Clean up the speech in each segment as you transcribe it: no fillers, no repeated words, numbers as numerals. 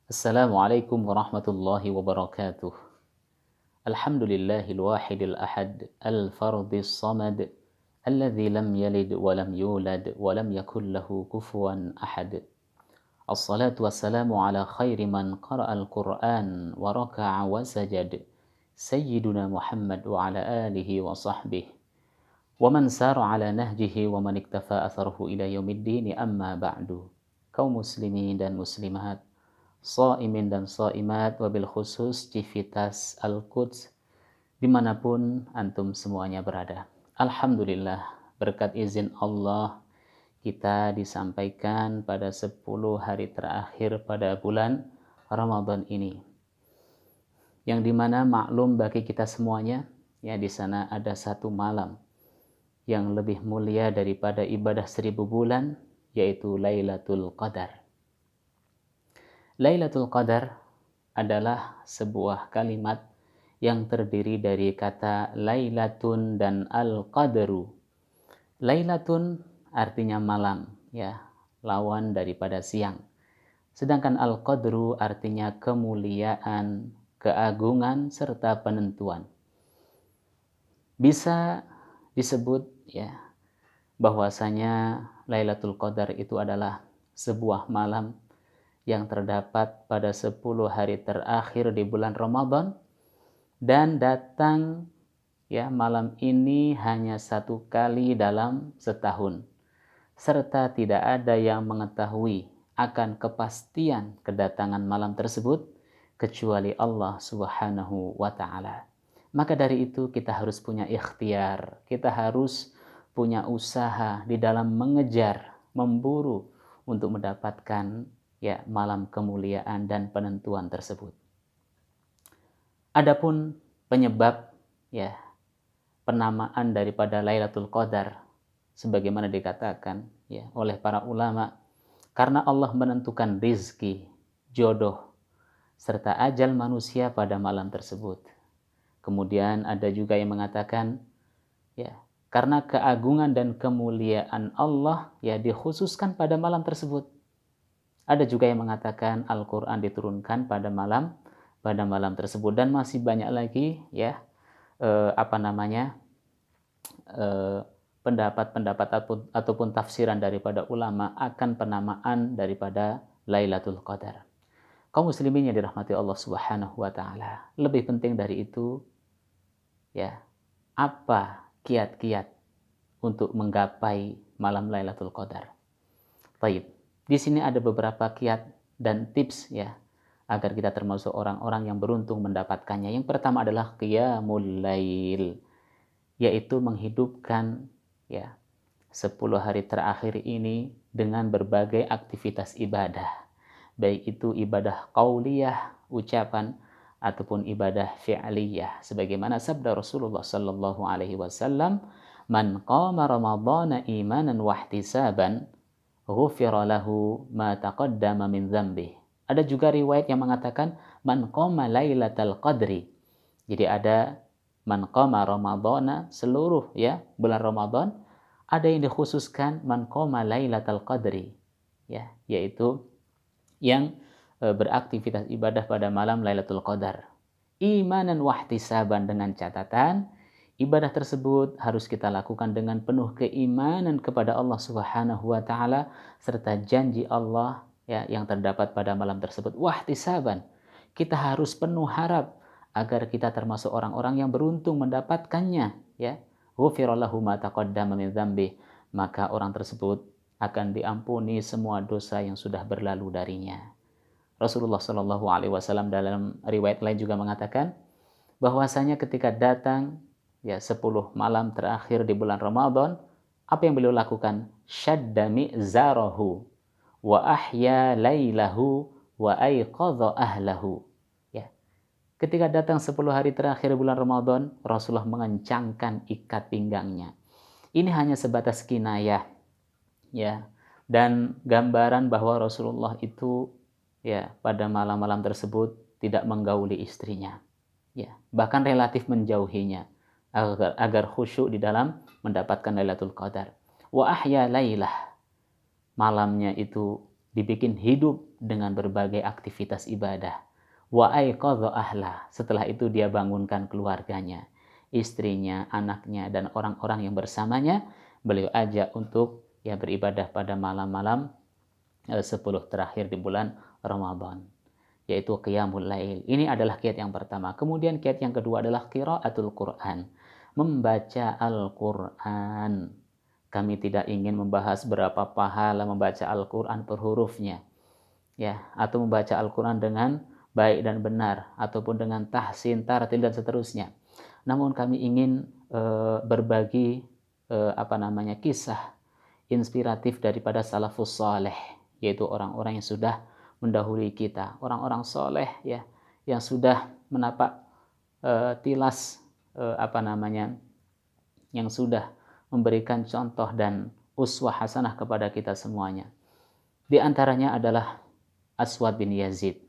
Assalamualaikum warahmatullahi wabarakatuh. Alhamdulillahil wahidil ahad, al-fardis samad, alladzi lam yalid wa lam yulad wa lam yakul lahu kufuwan ahad. Assalatu wassalamu ala khairi man qara'al Qur'an wa raka'a wa sajad. Sayyiduna Muhammad wa ala alihi wa sahbihi. Wa man sara ala nahjihi wa man iktafa atharuhu ila yaumiddin amma ba'du. Kaum muslimin dan muslimat, shaimin dan shaimat, wabil khusus Civitas Al-Quds dimanapun antum semuanya berada. Alhamdulillah, berkat izin Allah kita disampaikan pada 10 hari terakhir pada bulan Ramadan ini, yang dimana maklum bagi kita semuanya, ya, di sana ada satu malam yang lebih mulia daripada ibadah 1000 bulan, yaitu Lailatul Qadar. Lailatul Qadar adalah sebuah kalimat yang terdiri dari kata Lailatun dan Al-Qadru. Lailatun artinya malam, ya, lawan daripada siang. Sedangkan Al-Qadru artinya kemuliaan, keagungan, serta penentuan. Bisa disebut, ya, bahwasanya Lailatul Qadar itu adalah sebuah malam yang terdapat pada 10 hari terakhir di bulan Ramadan, dan datang, ya, malam ini hanya satu kali dalam setahun, serta tidak ada yang mengetahui akan kepastian kedatangan malam tersebut kecuali Allah Subhanahu wa Ta'ala. Maka dari itu kita harus punya ikhtiar, kita harus punya usaha di dalam mengejar, memburu untuk mendapatkan, ya, malam kemuliaan dan penentuan tersebut. Adapun penyebab, ya, penamaan daripada Lailatul Qadar sebagaimana dikatakan, ya, oleh para ulama, karena Allah menentukan rizki, jodoh, serta ajal manusia pada malam tersebut. Kemudian ada juga yang mengatakan, ya, karena keagungan dan kemuliaan Allah, ya, dikhususkan pada malam tersebut. Ada juga yang mengatakan Al-Quran diturunkan pada malam tersebut, dan masih banyak lagi, ya, pendapat-pendapat ataupun tafsiran daripada ulama akan penamaan daripada Lailatul Qadar. Kaum muslimin yang dirahmati Allah Subhanahu wa Ta'ala, lebih penting dari itu, ya, apa kiat-kiat untuk menggapai malam Lailatul Qadar? Baik. Di sini ada beberapa kiat dan tips, ya, agar kita termasuk orang-orang yang beruntung mendapatkannya. Yang pertama adalah qiyamul lail, yaitu menghidupkan, ya, 10 hari terakhir ini dengan berbagai aktivitas ibadah. Baik itu ibadah qauliyah, ucapan, ataupun ibadah fi'liyah. Sebagaimana sabda Rasulullah sallallahu alaihi wasallam, "Man qama ramadhana imanan wa ihtisaban, ghufira lahu ma taqaddama min dzambih." Ada juga riwayat yang mengatakan man qama lailatal qadri. Jadi ada man qama ramadhana, seluruh, ya, bulan Ramadan. Ada yang dikhususkan man qama lailatal qadri, ya, yaitu yang beraktivitas ibadah pada malam Lailatul Qadar. Imanan wahtisaban, dengan catatan ibadah tersebut harus kita lakukan dengan penuh keimanan kepada Allah Subhanahu wa Ta'ala serta janji Allah, ya, yang terdapat pada malam tersebut. Wahtisaban, kita harus penuh harap agar kita termasuk orang-orang yang beruntung mendapatkannya, ya. Ghufira lahu ma taqaddama min dzambih, maka orang tersebut akan diampuni semua dosa yang sudah berlalu darinya. Rasulullah Shallallahu alaihi wasallam dalam riwayat lain juga mengatakan bahwasanya ketika datang, ya, 10 malam terakhir di bulan Ramadan, apa yang beliau lakukan? Syadda mi'zarahu wa ahya lailahu wa aiqadha ahlahu. Ya. Ketika datang 10 hari terakhir bulan Ramadan, Rasulullah mengencangkan ikat pinggangnya. Ini hanya sebatas kinayah, ya, dan gambaran bahwa Rasulullah itu, ya, pada malam-malam tersebut tidak menggauli istrinya, ya, bahkan relatif menjauhinya agar khusyuk di dalam mendapatkan Lailatul Qadar. Wa ahya lailah, malamnya itu dibikin hidup dengan berbagai aktivitas ibadah. Wa aiqadha ahla. Setelah itu dia bangunkan keluarganya, istrinya, anaknya, dan orang-orang yang bersamanya. Beliau ajak untuk beribadah pada malam-malam 10 terakhir di bulan Ramadan, yaitu qiyamul lail. Ini adalah kiat yang pertama. Kemudian kiat yang kedua adalah qiraatul Quran, membaca Al-Quran. Kami tidak ingin membahas berapa pahala membaca Al-Quran per hurufnya, atau membaca Al-Quran dengan baik dan benar, ataupun dengan tahsin, tartil, dan seterusnya. Namun kami ingin berbagi kisah inspiratif daripada salafus saleh, yaitu orang-orang yang sudah mendahului kita, orang-orang soleh yang sudah menapak tilas yang sudah memberikan contoh dan uswah hasanah kepada kita semuanya. Di antaranya adalah Aswad bin Yazid.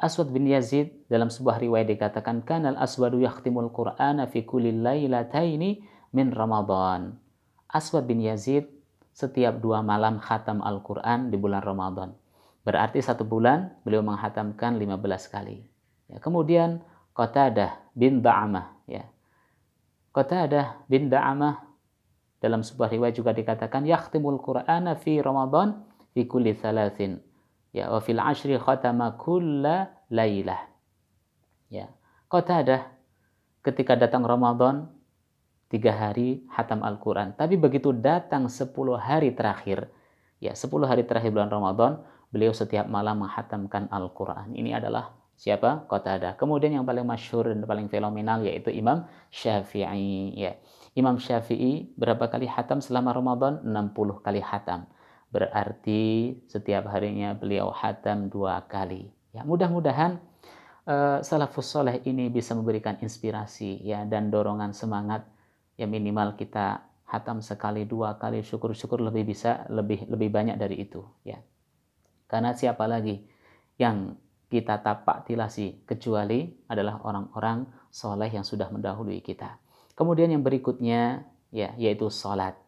Aswad bin Yazid dalam sebuah riwayat dikatakan, kanal aswadu yakhtimul Qur'ana fi kulli lailataini min Ramadan. Aswad bin Yazid setiap 2 malam khatam Al-Quran di bulan Ramadan. Berarti 1 bulan beliau menghatamkan 15 kali. Kemudian Qatadah bin Da'amah. Qatadah bin Da'amah dalam sebuah riwayat juga dikatakan, yakhtimul Qur'ana fi Ramadan fi kulli thalathin. Wa fil ashri khatama kulla lailah. Qatadah ketika datang Ramadan 3 hari hatam Al-Quran. Tapi begitu datang 10 hari terakhir, 10 hari terakhir bulan Ramadan, beliau setiap malam menghatamkan Al-Quran. Ini adalah siapa? Qatadah. Kemudian yang paling masyhur dan paling fenomenal yaitu Imam Syafi'i. Imam Syafi'i berapa kali hatam selama Ramadan? 60 kali hatam. Berarti setiap harinya beliau hatam 2 kali. Mudah-mudahan salafus soleh ini bisa memberikan inspirasi dan dorongan semangat. Minimal kita hatam sekali 2 kali, syukur-syukur lebih banyak dari itu. Karena siapa lagi yang kita tapak tilasi kecuali adalah orang-orang soleh yang sudah mendahului kita. Kemudian yang berikutnya yaitu sholat.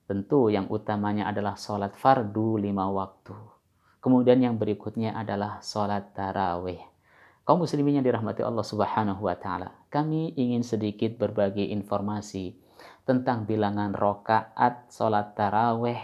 Tentu yang utamanya adalah sholat fardu 5 waktu. Kemudian yang berikutnya adalah sholat tarawih. Kaum muslimin yang dirahmati Allah Subhanahu wa taala, kami ingin sedikit berbagi informasi tentang bilangan rakaat salat tarawih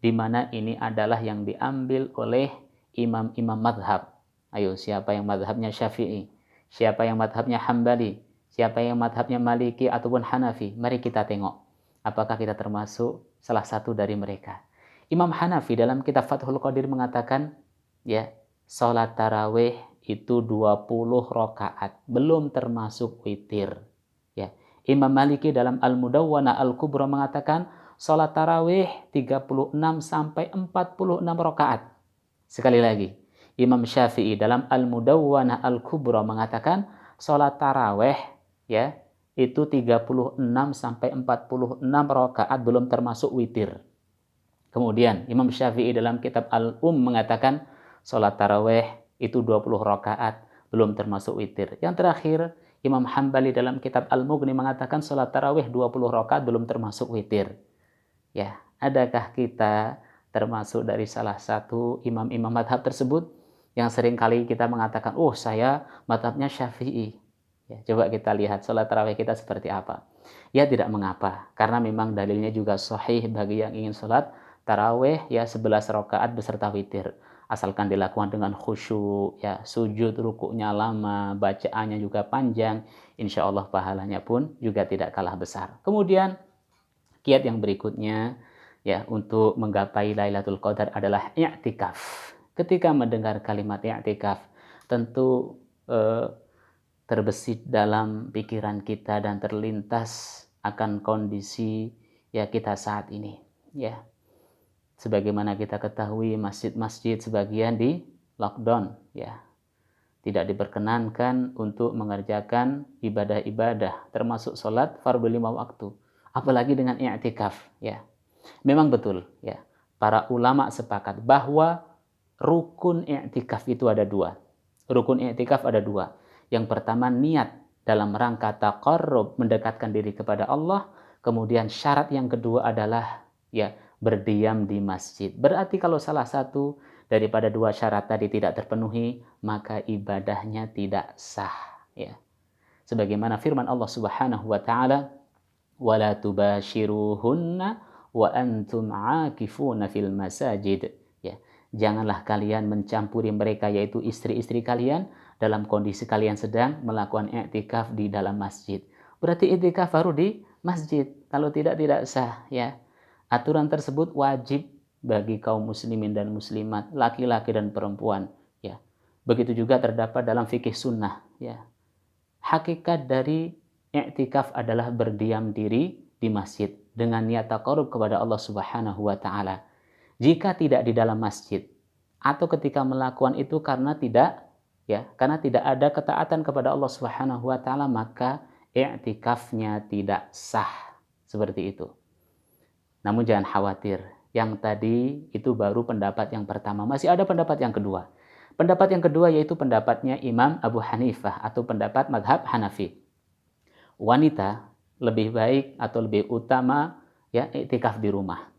di mana ini adalah yang diambil oleh imam-imam madhab. Ayo, siapa yang madhabnya Syafi'i? Siapa yang madhabnya Hambali? Siapa yang madhabnya Maliki ataupun Hanafi? Mari kita tengok apakah kita termasuk salah satu dari mereka. Imam Hanafi dalam kitab Fathul Qadir mengatakan salat tarawih itu 20 rakaat, belum termasuk witir. Imam Maliki dalam Al-Mudawwana Al-Kubra mengatakan salat tarawih 36 sampai 46 rakaat. Sekali lagi, Imam Syafi'i dalam Al-Mudawwana Al-Kubra mengatakan salat tarawih itu 36 sampai 46 rakaat, belum termasuk witir. Kemudian Imam Syafi'i dalam kitab mengatakan salat tarawih itu 20 rakaat, belum termasuk witir. Yang terakhir, Imam Hambali dalam kitab Al-Mughni mengatakan salat tarawih 20 rakaat belum termasuk witir. Adakah kita termasuk dari salah satu imam-imam madhab tersebut yang sering kali kita mengatakan, saya madhabnya Syafi'i. Coba kita lihat salat tarawih kita seperti apa. Tidak mengapa, karena memang dalilnya juga sahih bagi yang ingin salat tarawih 11 rakaat beserta witir. Asalkan dilakukan dengan khusyuk, sujud rukuknya lama, bacaannya juga panjang, insya Allah pahalanya pun juga tidak kalah besar. Kemudian kiat yang berikutnya untuk menggapai Lailatul Qadar adalah i'tikaf. Ketika mendengar kalimat i'tikaf, tentu terbesit dalam pikiran kita dan terlintas akan kondisi kita saat ini. Sebagaimana kita ketahui, masjid-masjid sebagian di lockdown, tidak diperkenankan untuk mengerjakan ibadah-ibadah, termasuk sholat fardu 5 waktu, apalagi dengan i'tikaf. Memang betul, para ulama sepakat bahwa rukun i'tikaf itu ada 2. Rukun i'tikaf ada 2. Yang pertama, niat dalam rangka taqarrub, mendekatkan diri kepada Allah. Kemudian syarat yang kedua adalah berdiam di masjid. Berarti kalau salah satu daripada dua syarat tadi tidak terpenuhi, maka ibadahnya tidak sah, ya. Sebagaimana firman Allah Subhanahu wa taala, "Wala tubashiruhunna wa antum 'akifuna fil masajid." Ya, janganlah kalian mencampuri mereka, yaitu istri-istri kalian, dalam kondisi kalian sedang melakukan i'tikaf di dalam masjid. Berarti i'tikaf baru di masjid. Kalau tidak sah, ya. Aturan tersebut wajib bagi kaum muslimin dan muslimat, laki-laki dan perempuan, ya. Begitu juga terdapat dalam fikih sunnah, ya. Hakikat dari i'tikaf adalah berdiam diri di masjid dengan niat taqarrub kepada Allah Subhanahu wa taala. Jika tidak di dalam masjid atau ketika melakukan itu karena tidak ada ketaatan kepada Allah Subhanahu wa taala, maka i'tikafnya tidak sah. Seperti itu. Namun jangan khawatir, yang tadi itu baru pendapat yang pertama. Masih ada pendapat yang kedua. Pendapat yang kedua yaitu pendapatnya Imam Abu Hanifah atau pendapat madhab Hanafi. Wanita lebih baik atau lebih utama ya iktikaf di rumah.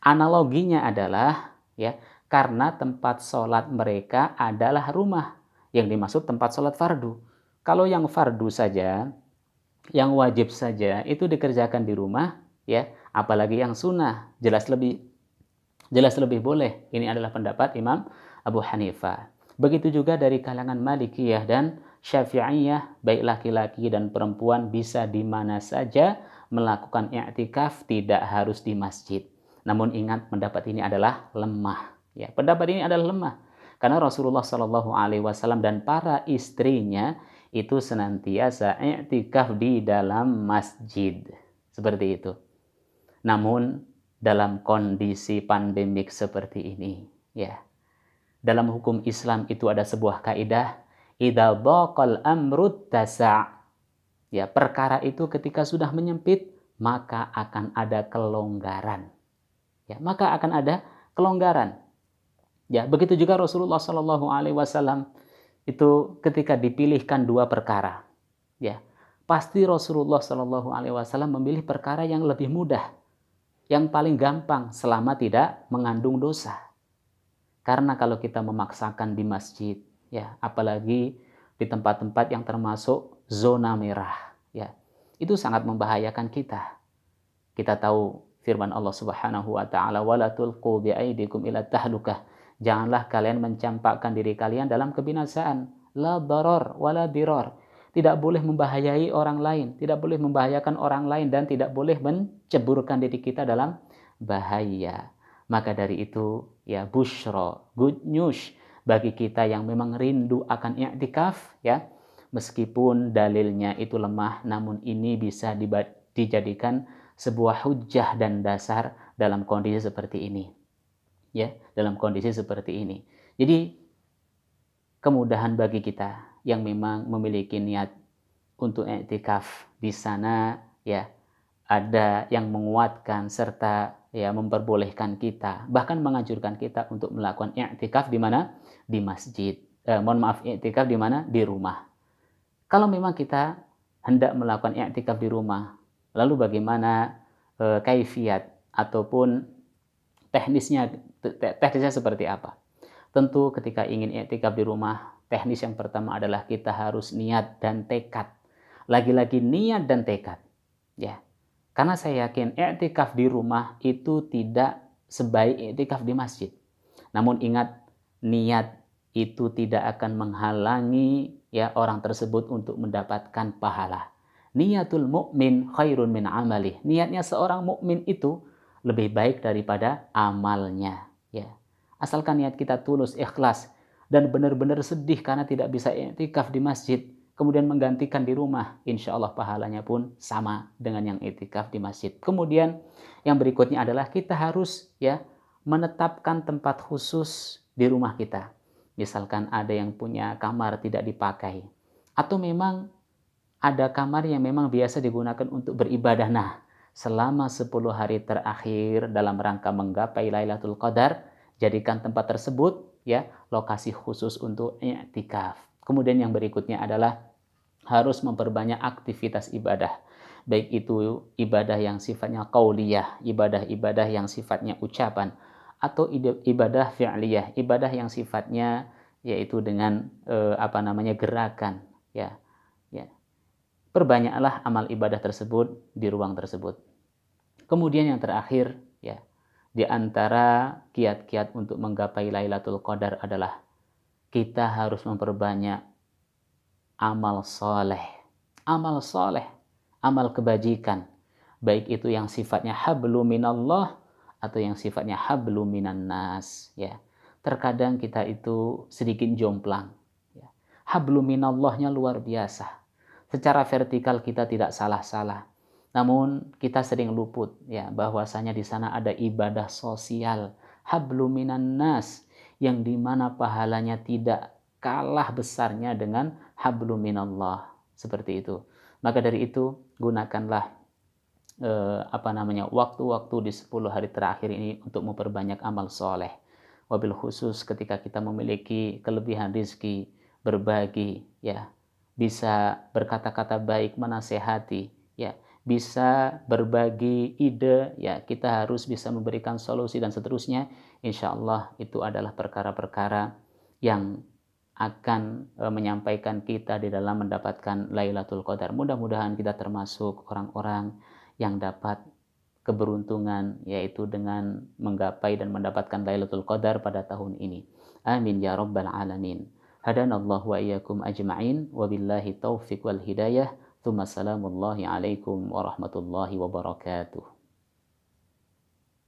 Analoginya adalah ya karena tempat sholat mereka adalah rumah. Yang dimaksud tempat sholat fardu. Kalau yang fardu saja, yang wajib saja itu dikerjakan di rumah, ya, apalagi yang sunnah jelas lebih boleh. Ini adalah pendapat Imam Abu Hanifah. Begitu juga dari kalangan Malikiyah dan Syafi'iyah, baik laki-laki dan perempuan bisa di mana saja melakukan i'tikaf, tidak harus di masjid. Namun ingat, pendapat ini adalah lemah. Ya, pendapat ini adalah lemah karena Rasulullah Shallallahu Alaihi Wasallam dan para istrinya itu senantiasa i'tikaf di dalam masjid. Seperti itu. Namun dalam kondisi pandemik seperti ini, ya. Dalam hukum Islam itu ada sebuah kaidah, idza dhaqal amru tasa'. Ya, perkara itu ketika sudah menyempit, maka akan ada kelonggaran. Ya, maka akan ada kelonggaran. Ya, begitu juga Rasulullah Shallallahu alaihi wasallam itu ketika dipilihkan dua perkara. Ya, pasti Rasulullah Shallallahu alaihi wasallam memilih perkara yang lebih mudah, yang paling gampang selama tidak mengandung dosa. Karena kalau kita memaksakan di masjid, ya, apalagi di tempat-tempat yang termasuk zona merah, ya, itu sangat membahayakan kita. Kita tahu firman Allah Subhanahu wa taala, "Wala tulqu biaidikum ila tahlukah." Janganlah kalian mencampakkan diri kalian dalam kebinasaan. La darar wala dirar. Tidak boleh membahayakan orang lain dan tidak boleh menceburkan diri kita dalam bahaya. Maka dari itu, ya, busyra, good news bagi kita yang memang rindu akan i'tikaf, ya. Meskipun dalilnya itu lemah, namun ini bisa dijadikan sebuah hujjah dan dasar dalam kondisi seperti ini. Ya, dalam kondisi seperti ini. Jadi kemudahan bagi kita yang memang memiliki niat untuk i'tikaf di sana, ya, ada yang menguatkan serta ya memperbolehkan kita, bahkan menganjurkan kita untuk melakukan i'tikaf di mana? Di masjid. I'tikaf di mana? Di rumah. Kalau memang kita hendak melakukan i'tikaf di rumah, lalu bagaimana kaifiat ataupun teknisnya seperti apa? Tentu ketika ingin i'tikaf di rumah, teknis yang pertama adalah kita harus niat dan tekad. Lagi-lagi niat dan tekad. Ya. Karena saya yakin i'tikaf di rumah itu tidak sebaik i'tikaf di masjid. Namun ingat, niat itu tidak akan menghalangi ya orang tersebut untuk mendapatkan pahala. Niatul mukmin khairun min amalih. Niatnya seorang mukmin itu lebih baik daripada amalnya, ya. Asalkan niat kita tulus, ikhlas dan benar-benar sedih karena tidak bisa i'tikaf di masjid, kemudian menggantikan di rumah, insya Allah pahalanya pun sama dengan yang i'tikaf di masjid. Kemudian yang berikutnya adalah kita harus ya menetapkan tempat khusus di rumah kita. Misalkan ada yang punya kamar tidak dipakai, atau memang ada kamar yang memang biasa digunakan untuk beribadah. Nah, selama 10 hari terakhir dalam rangka menggapai Lailatul Qadar, jadikan tempat tersebut ya lokasi khusus untuk i'tikaf. Kemudian yang berikutnya adalah harus memperbanyak aktivitas ibadah. baik itu ibadah yang sifatnya qauliyah, ibadah-ibadah yang sifatnya ucapan, atau ibadah fi'liyah, ibadah yang sifatnya yaitu dengan gerakan, ya. Ya. Perbanyaklah amal ibadah tersebut di ruang tersebut. Kemudian yang terakhir, ya, di antara kiat-kiat untuk menggapai Lailatul Qadar adalah kita harus memperbanyak amal soleh. Amal soleh, amal kebajikan. Baik itu yang sifatnya hablu minallah atau yang sifatnya hablu minan nas. Ya. Terkadang kita itu sedikit jomplang. Ya. Hablu minallahnya luar biasa. Secara vertikal kita tidak salah-salah. Namun kita sering luput ya bahwasanya di sana ada ibadah sosial hablu minan nas yang dimana pahalanya tidak kalah besarnya dengan hablu minallah seperti itu. Maka dari itu gunakanlah waktu-waktu di 10 hari terakhir ini untuk memperbanyak amal soleh. Wabil khusus ketika kita memiliki kelebihan rizki, berbagi, ya, bisa berkata-kata baik, menasehati, ya, bisa berbagi ide, ya, kita harus bisa memberikan solusi dan seterusnya. Insya Allah itu adalah perkara-perkara yang akan menyampaikan kita di dalam mendapatkan Lailatul Qadar. Mudah-mudahan kita termasuk orang-orang yang dapat keberuntungan yaitu dengan menggapai dan mendapatkan Lailatul Qadar pada tahun ini. Amin ya rabbal alamin. Hadanallahu wa iyyakum ajma'in wa billahi taufiq wal hidayah. Tsumma salamullahi alaikum warahmatullahi wabarakatuh.